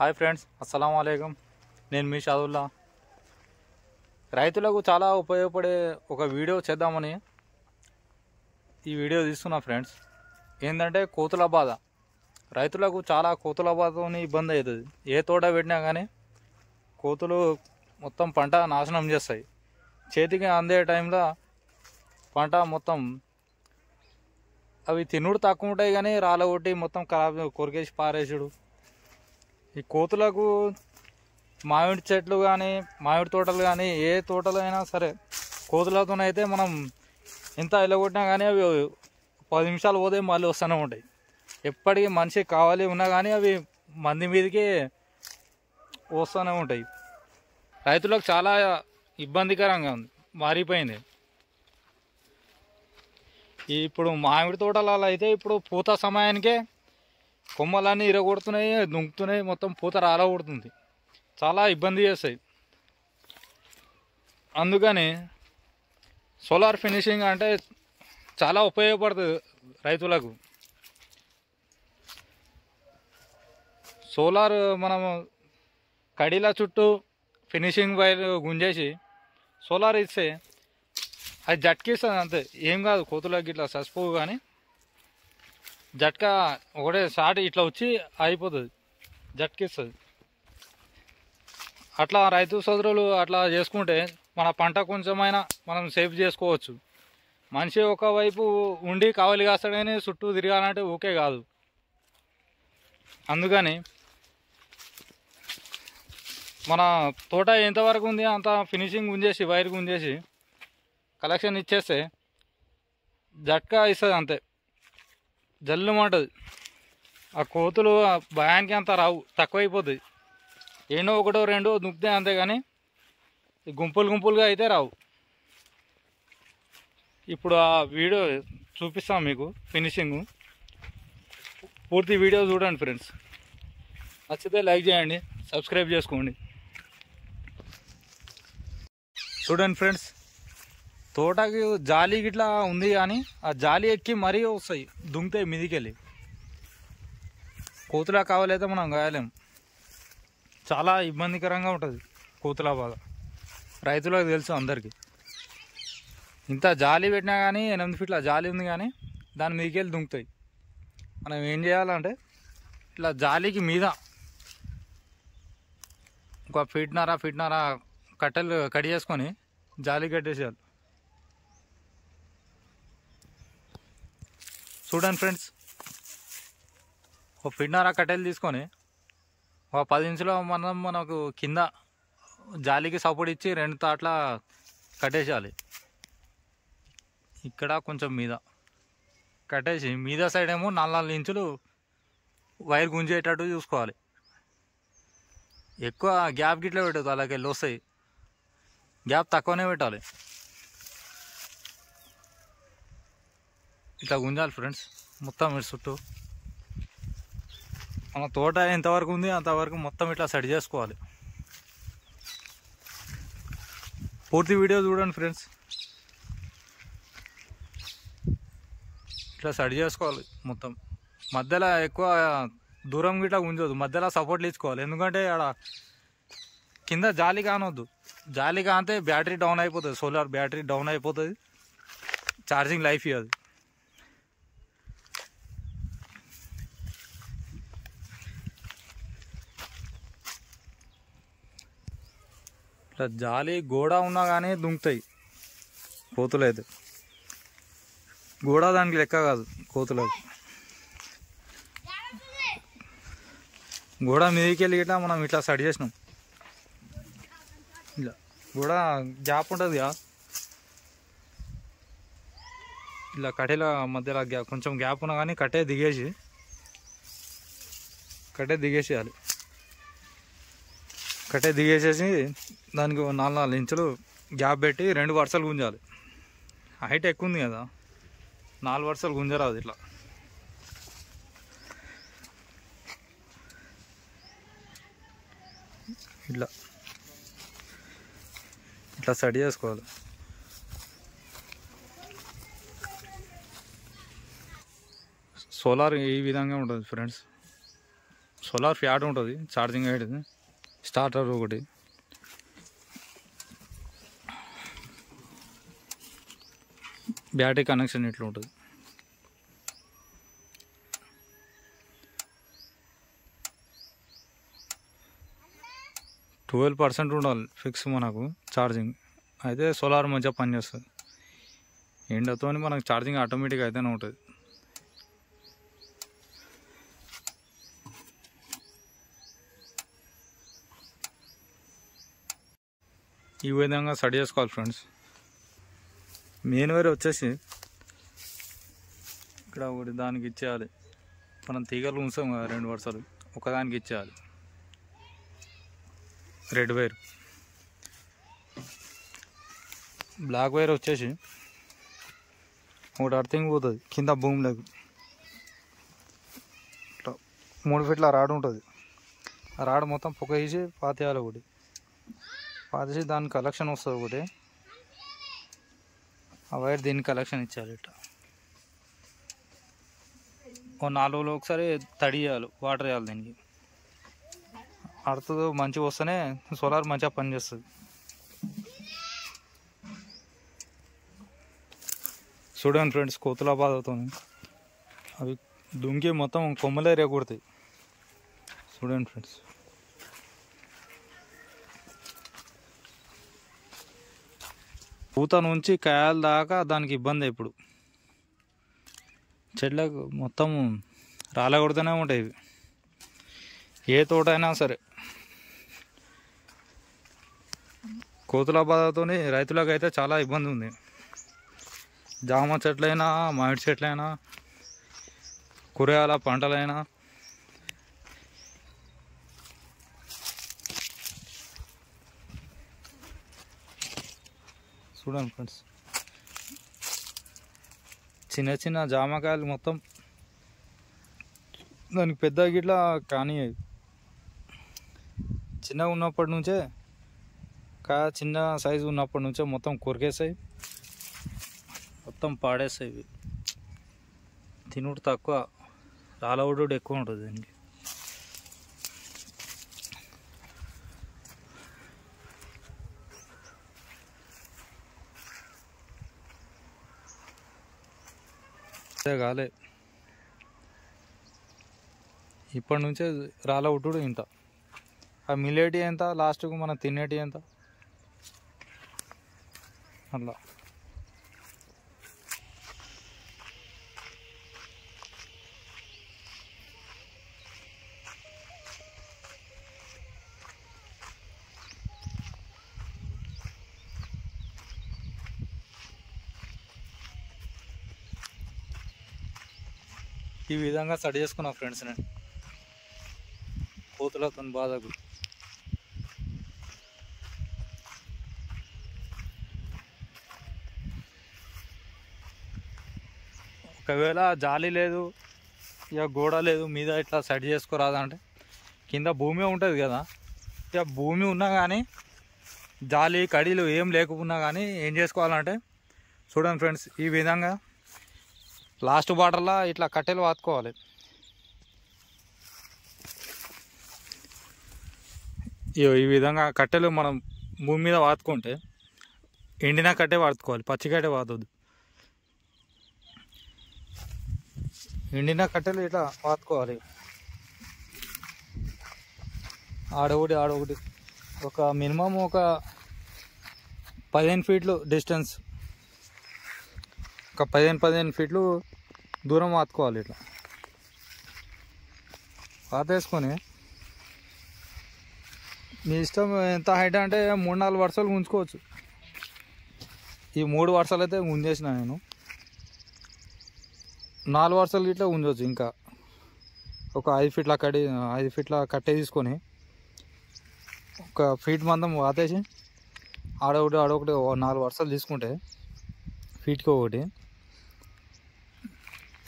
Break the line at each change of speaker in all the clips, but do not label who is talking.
Hi friends, అస్సలం వాలేకం. నేను మీ షాదుల్లా. రైతులకు చాలా ఉపయోగపడే ఒక వీడియో చేద్దామని ఈ వీడియో తీస్తున్నా ఫ్రెండ్స్. ఏంటంటే కోతుల బాధ. రైతులకు చాలా కోతుల బాధతోని ఇబ్బంది అవుతుంది. ఏ తోట పెట్టినా కానీ కోతులు మొత్తం పంట నాశనం చేస్తాయి. చేతికి అందే టైంలో పంట మొత్తం అవి తినుడు తక్కువ ఉంటాయి కానీ రాళ్ళగొట్టి మొత్తం ఖరాబ్ కొరికేసి పారేసుడు. ఈ కోతులకు మామిడి చెట్లు కానీ మామిడి తోటలు కానీ ఏ తోటలు అయినా సరే కోతులతోనైతే మనం ఎంత ఎల్లగొట్టినా కానీ అవి 10 నిమిషాలు పోతే మళ్ళీ వస్తూనే ఉంటాయి. ఎప్పటికీ మనిషి కావాలి ఉన్నా కానీ అవి మంది మీదకి వస్తూనే ఉంటాయి. రైతులకు చాలా ఇబ్బందికరంగా ఉంది, మారిపోయింది. ఇప్పుడు మామిడి తోటలలో అయితే ఇప్పుడు పూత సమయానికే కొమ్మలన్నీ ఇరగొడుతున్నాయి, దుంకుతున్నాయి, మొత్తం పూత రాలగొడుతుంది. చాలా ఇబ్బంది చేస్తాయి. అందుకని సోలార్ ఫినిషింగ్ అంటే చాలా ఉపయోగపడుతుంది రైతులకు. సోలార్ మనము కడీల చుట్టూ ఫినిషింగ్ వైర్ గుంజేసి సోలార్ ఇస్తే అది జట్కిస్తుంది అంతే, ఏం కాదు. కోతులకి ఇట్లా చచ్చిపోవు కానీ జట్కా ఒకటే షాట్ ఇట్లా వచ్చి అయిపోతుంది, జట్కిస్తుంది. అట్లా రైతు సోదరులు అట్లా చేసుకుంటే మన పంట కొంచెమైనా మనం సేఫ్ చేసుకోవచ్చు. మనిషి ఒకవైపు ఉండి కావలి కాస్తాడని చుట్టూ తిరగాలంటే ఓకే కాదు. అందుకని మన తోట ఎంతవరకు ఉంది అంత ఫినిషింగ్ గుంజేసి వైర్ గుంజేసి కలెక్షన్ ఇచ్చేస్తే జట్కా ఇస్తుంది అంతే, జల్లుమంటుంది. ఆ కోతులు భయానికి అంత రావు, తక్కువైపోతుంది. ఎన్నో ఒకటో రెండో దుక్కితే అంతే కానీ గుంపులు గుంపులుగా అయితే రావు. ఇప్పుడు ఆ వీడియో చూపిస్తాం మీకు ఫినిషింగ్. పూర్తి వీడియో చూడండి ఫ్రెండ్స్. నచ్చితే లైక్ చేయండి, సబ్స్క్రైబ్ చేసుకోండి. చూడండి ఫ్రెండ్స్, తోటకి జాలి గిట్లా ఉంది కానీ ఆ జాలి ఎక్కి మరీ వస్తాయి, దుంకుతాయి మీదికెళ్ళి. కోతులా కావాలైతే మనం గాయలేం. చాలా ఇబ్బందికరంగా ఉంటుంది కోతుల బాధ. రైతులకు తెలుసు అందరికీ. ఇంత జాలి పెట్టినా కానీ 8 ఫీట్ల జాలి ఉంది కానీ దాని మీదకి వెళ్ళి దుంకుతాయి. మనం ఏం చేయాలంటే ఇట్లా జాలికి మీద ఒక ఫీట్నర కట్టెలు కట్ చేసుకొని జాలి కట్టేసేయాలి. చూడండి ఫ్రెండ్స్, ఒక ఫీట్నర కట్టెలు తీసుకొని ఒక 10 ఇంచుల మనకు కింద జాలికి సపోర్ట్ ఇచ్చి 2 తాట్ల కట్టేసేయాలి. ఇక్కడ కొంచెం మీద కట్టేసి మీద సైడ్ ఏమో 4 ఇంచులు వైర్ గుంజేటట్టు చూసుకోవాలి. ఎక్కువ గ్యాప్ గిట్లా పెట్టదు, అలాగే వెళ్ళి వస్తాయి. గ్యాప్ తక్కువనే పెట్టాలి. ఇట్లా గుంజాలి ఫ్రెండ్స్ మొత్తం ఇటు చుట్టూ. మన తోట ఎంతవరకు ఉంది అంతవరకు మొత్తం ఇట్లా సెట్ చేసుకోవాలి. పూర్తి వీడియో చూడండి ఫ్రెండ్స్. ఇట్లా సెట్ చేసుకోవాలి మొత్తం. మధ్యలో ఎక్కువ దూరం గిట్లా గుంజొద్దు, మధ్యలో సపోర్ట్లు ఇచ్చుకోవాలి. ఎందుకంటే ఆడ కింద జాలి కానొద్దు. జాలి కానితే బ్యాటరీ డౌన్ అయిపోతుంది, సోలార్ బ్యాటరీ డౌన్ అయిపోతుంది, ఛార్జింగ్ లైఫ్ ఇవ్వదు. ఇట్లా జాలి గోడ ఉన్నా కానీ దుంకుతాయి కోతులు. అయితే గోడ దానికి లెక్క కాదు కోతులకు. గోడ మీదకి వెళ్ళి ఇట్లా మనం ఇట్లా సెట్ చేసినాం. ఇలా గోడ గ్యాప్ ఉంటుంది కదా, ఇలా కట్టెల మధ్యలో కొంచెం గ్యాప్ ఉన్నా కానీ కట్టే దిగేసేయాలి. కట్టే దిగేసేసి దానికి 4 ఇంచులు గ్యాప్ పెట్టి 2 వరుసలు గుంజాలి. హైట్ ఎక్కువ ఉంది కదా, 4 వరుసలు గుంజరాదు. ఇట్లా ఇట్లా ఇట్లా సెట్ చేసుకోవాలి. సోలార్ ఈ విధంగా ఉంటుంది ఫ్రెండ్స్. సోలార్ ఫ్యాట్ ఉంటుంది ఛార్జింగ్ అయ్యేది, స్టార్టర్ ఒకటి, బ్యాటరీ కనెక్షన్ ఇట్లా ఉంటుంది. ట్వెల్వ్ 12% ఉండాలి ఫిక్స్ మనకు ఛార్జింగ్. అయితే సోలార్ మంచిగా పనిచేస్తుంది. ఎండతో మనకు ఛార్జింగ్ ఆటోమేటిక్గా అయితేనే ఉంటుంది. ఈ విధంగా సెట్ చేసుకోవాలి ఫ్రెండ్స్. మెయిన్ వైర్ వచ్చేసి ఇక్కడ ఒకటి దానికి ఇచ్చేయాలి. మనం తీగలు ఉంచాం కదా 2 వరుసలు, ఒకదానికి ఇచ్చేయాలి రెడ్ వైర్. బ్లాక్ వైర్ వచ్చేసి ఒకటి అర్థింగ్ పోతుంది కింద భూమిలోకి. ఇట్లా 3 ఫీట్ల రాడ్ ఉంటుంది. ఆ రాడ్ మొత్తం పొగ తీసి పాతేయాలి ఒకటి. పాతేసి దానికి కలెక్షన్ వస్తుంది ఒకటి. ఆ వైర్ దీనికి కలెక్షన్ ఇచ్చేయాలి. ఇట్లా 4 రోజులు ఒకసారి తడి చేయాలి, వాటర్ వేయాలి దీనికి. అర్థం మంచిగా వస్తేనే సోలార్ మంచిగా పనిచేస్తుంది. చూడండి ఫ్రెండ్స్, కోతుల బాధతో అవి దుంకి మొత్తం కొమ్మలే రేగొడతాయి. చూడండి ఫ్రెండ్స్, పూత నుంచి కాయల దాకా దానికి ఇబ్బంది. ఇప్పుడు చెట్లకు మొత్తం రాలగొడుతూనే ఉంటాయి ఇవి, ఏ తోట అయినా సరే. కోతుల బాధతో రైతులకు అయితే చాలా ఇబ్బంది ఉంది. జామ చెట్లైనా, మామిడి చెట్లైనా, కూరగాయల పంటలైనా. చూడండి ఫ్రెండ్స్, చిన్న చిన్న జామకాయలు మొత్తం దానికి పెద్ద గిట్లా కానీ చిన్నగా ఉన్నప్పటి నుంచే, కాయ చిన్న సైజు ఉన్నప్పటి నుంచే మొత్తం కొరికేసాయి, మొత్తం పాడేస్తాయి. ఇవి తినుడు తక్కువ, రాలవుడు ఎక్కువ ఉంటుంది దీనికి. కాలే ఇప్పటి నుంచే రాలవుడు ఇంత. ఆ మిలేటి ఎంత, లాస్ట్కు మనం తినేటి ఎంత, అట్లా. ఈ విధంగా సెట్ చేసుకున్నా ఫ్రెండ్స్ నేను కోతులతో బాధకు. ఒకవేళ జాలి లేదు, ఇక గోడ లేదు, మీద ఇట్లా సెట్ చేసుకోరాదంటే కింద భూమి ఉంటుంది కదా, ఇక భూమి ఉన్నా కానీ జాలి కడీలు ఏం లేకున్నా కానీ ఏం చేసుకోవాలంటే చూడండి ఫ్రెండ్స్, ఈ విధంగా లాస్ట్ బార్డర్లో ఇట్లా కట్టెలు వాతుకోవాలి. ఈ విధంగా కట్టెలు మనం భూమి మీద వాతుకుంటే ఎండిన కట్టే వాడుకోవాలి, పచ్చి కట్టే వాదొద్దు. ఎండిన కట్టెలు ఇట్లా వాతుకోవాలి. ఆడొకటి ఒక మినిమం ఒక 15 ఫీట్లు డిస్టెన్స్, ఒక 15 ఫీట్లు దూరం వాతుకోవాలి. ఇట్లా వాతేసుకొని మీ ఇష్టం ఎంత హైట్ అంటే 3-4 వరుసలు ఉంచుకోవచ్చు. ఈ 3 వరుసలు అయితే ఉంచేసిన నేను, 4 వరుసలు ఇట్లా ఉంచవచ్చు. ఇంకా ఒక 5 ఫీట్ల కట్టే తీసుకొని ఒక ఫీట్ మందం వాతేసి ఆడొకటి 4 వరుసలు తీసుకుంటే ఫీట్కి ఒకటి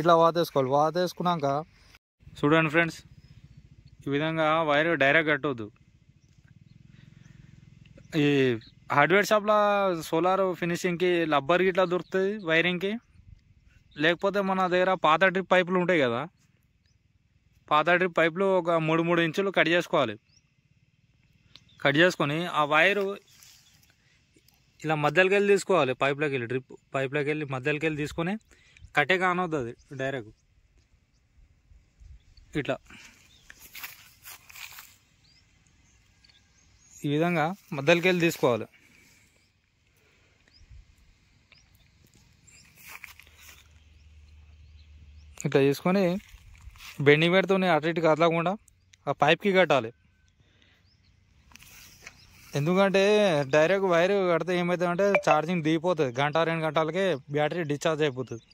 ఇట్లా వాతేసుకోవాలి. వాతేసుకున్నాక చూడండి ఫ్రెండ్స్, ఈ విధంగా వైర్ డైరెక్ట్ కట్టవద్దు. ఈ హార్డ్వేర్ షాప్లో సోలార్ ఫినిషింగ్కి రబ్బర్ గిట్లా దొరుకుతుంది వైరింగ్కి. లేకపోతే మన దగ్గర పాత డ్రిప్ పైపులు ఉంటాయి కదా, పాత డ్రిప్ పైపులు ఒక 3 ఇంచులు కట్ చేసుకోవాలి. కట్ చేసుకొని ఆ వైరు ఇలా మధ్యలోకి వెళ్ళి తీసుకోవాలి. పైప్లోకి వెళ్ళి డ్రిప్ పైప్లోకి వెళ్ళి మధ్యలోకి వెళ్ళి తీసుకొని కట్టే కానొద్దు, అది డైరెక్ట్ ఇట్లా ఈ విధంగా మధ్యలోకి వెళ్ళి తీసుకోవాలి. ఇట్లా తీసుకొని బెండింగ్ పెడుతూ అటు ఇటు కదలకుండా ఆ పైప్కి కట్టాలి. ఎందుకంటే డైరెక్ట్ వైర్ కడితే ఏమవుతుందంటే ఛార్జింగ్ దిగిపోతుంది, 1-2 గంటలకే బ్యాటరీ డిశ్చార్జ్ అయిపోతుంది.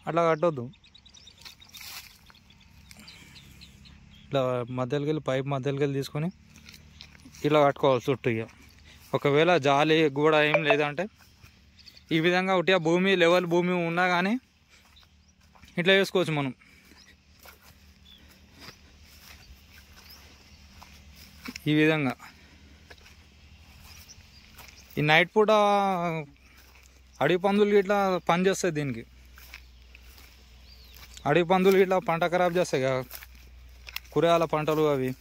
అట్లా కట్టొద్దు. ఇట్లా మధ్యలోకి వెళ్ళి పైప్ మధ్యలోకి వెళ్ళి తీసుకొని ఇలా కట్టుకోవాలి చుట్టూ. ఇక ఒకవేళ జాలి కూడా ఏం లేదంటే ఈ విధంగా ఉట్టిగా భూమి లెవెల్ భూమి ఉన్నా కానీ ఇట్లా చేసుకోవచ్చు మనం. ఈ విధంగా ఈ నైట్ పూట అడవి పందులు ఇట్లా పని చేస్తాయి. దీనికి అడవి పందులు ఇట్లా పంట ఖరాబ్ చేస్తాయి కదా, కూరగాయల పంటలు అవి.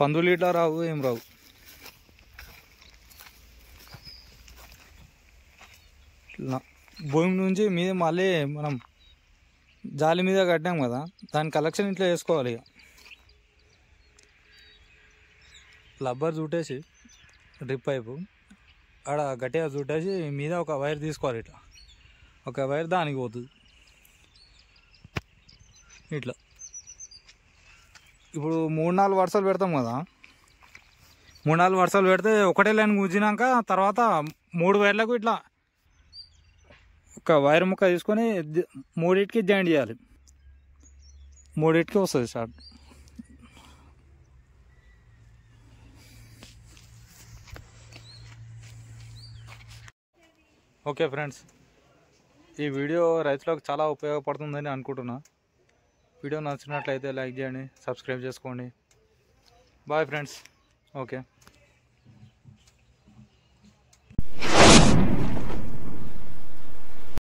పందులు ఇట్లా రావు, ఏం రావు. భూమి నుంచి మీద మళ్ళీ మనం జాలి మీద కట్టాం కదా, దాని కలెక్షన్ ఇట్లా చేసుకోవాలి. ఇక రబ్బర్ చుట్టేసి డ్రిప్ పైపు ఆడ గట్టిగా చుట్టేసి మీద ఒక వైర్ తీసుకోవాలి. ఇట్లా ఒక వైర్ దానికి పోతుంది. ఇట్లా ఇప్పుడు 3-4 వరుసలు పెడతాం కదా, 3-4 వరుసలు పెడితే ఒకటే లైన్ గుంజినాక తర్వాత 3 వైర్లకు ఇట్లా ఒక వైర్ ముక్క తీసుకొని 3టికి జాయింట్ చేయాలి. 3టికి వస్తుంది షార్ట్. ఓకే ఫ్రెండ్స్, ఈ వీడియో రైతులకు చాలా ఉపయోగపడుతుందని అనుకుంటున్నా. వీడియో నచ్చినట్లయితే లైక్ చేయండి, సబ్స్క్రైబ్ చేసుకోండి. Bye friends. ఓకే.